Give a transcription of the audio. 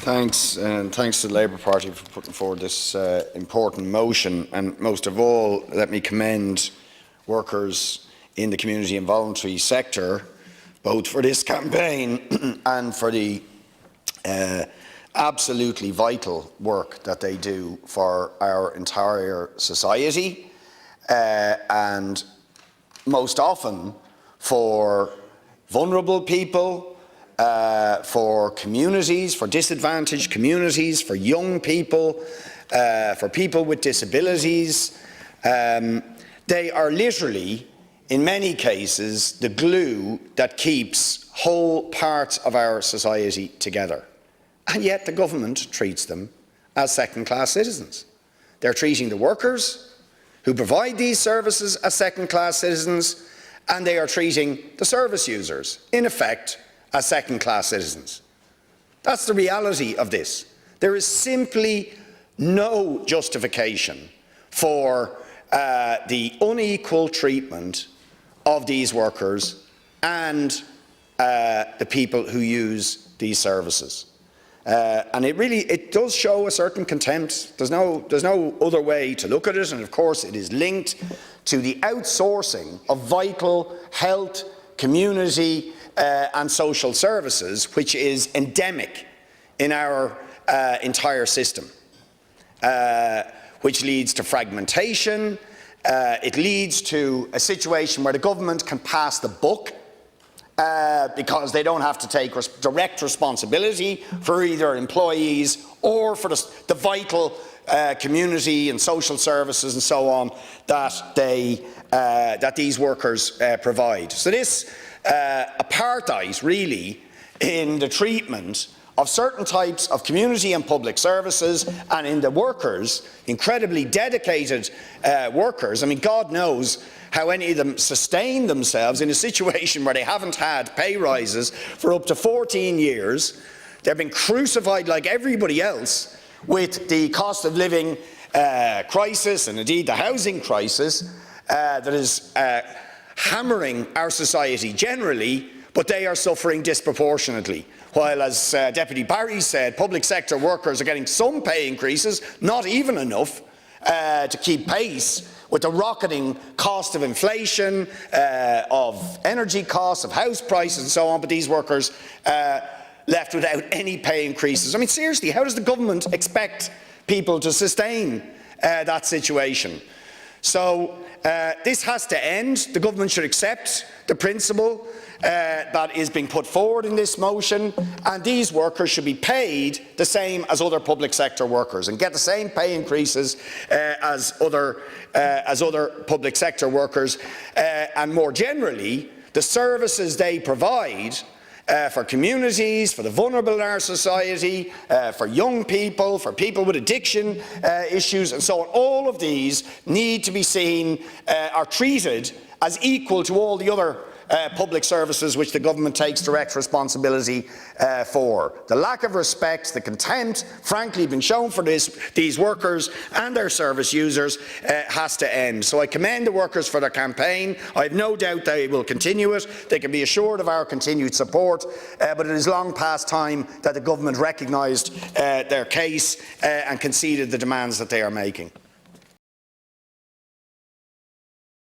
Thanks, and thanks to the Labour Party for putting forward this important motion. And most of all, let me commend workers in the community and voluntary sector, both for this campaign and for the absolutely vital work that they do for our entire society, and most often for vulnerable people, for communities, for disadvantaged communities, for young people, for people with disabilities. They are literally, in many cases, the glue that keeps whole parts of our society together. And yet the government treats them as second-class citizens. They're treating the workers who provide these services as second-class citizens, and they are treating the service users, in effect, as second-class citizens. That's the reality of this. There is simply no justification for the unequal treatment of these workers and the people who use these services. And it does show a certain contempt. There's no other way to look at it, and of course it is linked to the outsourcing of vital health, community and social services, which is endemic in our entire system, which leads to fragmentation. It leads to a situation where the government can pass the buck because they don't have to take direct responsibility for either employees or for the vital community and social services and so on that these workers provide. So this apartheid, really, in the treatment of certain types of community and public services, and in the workers, incredibly dedicated workers. I mean, God knows how any of them sustain themselves in a situation where they haven't had pay rises for up to 14 years. They've been crucified like everybody else with the cost of living crisis, and indeed the housing crisis that is hammering our society generally, but they are suffering disproportionately. While, as Deputy Barry said, public sector workers are getting some pay increases, not even enough to keep pace with the rocketing cost of inflation, of energy costs, of house prices and so on, but these workers left without any pay increases. I mean, seriously, how does the government expect people to sustain that situation? So this has to end. The government should accept the principle that is being put forward in this motion, and these workers should be paid the same as other public sector workers and get the same pay increases as other public sector workers, and more generally, the services they provide for communities, for the vulnerable in our society, for young people, for people with addiction issues and so on. All of these need to be seen, are treated as equal to all the other public services which the government takes direct responsibility for. The lack of respect, the contempt, frankly, been shown for these workers and their service users has to end. So I commend the workers for their campaign. I have no doubt they will continue it. They can be assured of our continued support, but it is long past time that the government recognised their case and conceded the demands that they are making.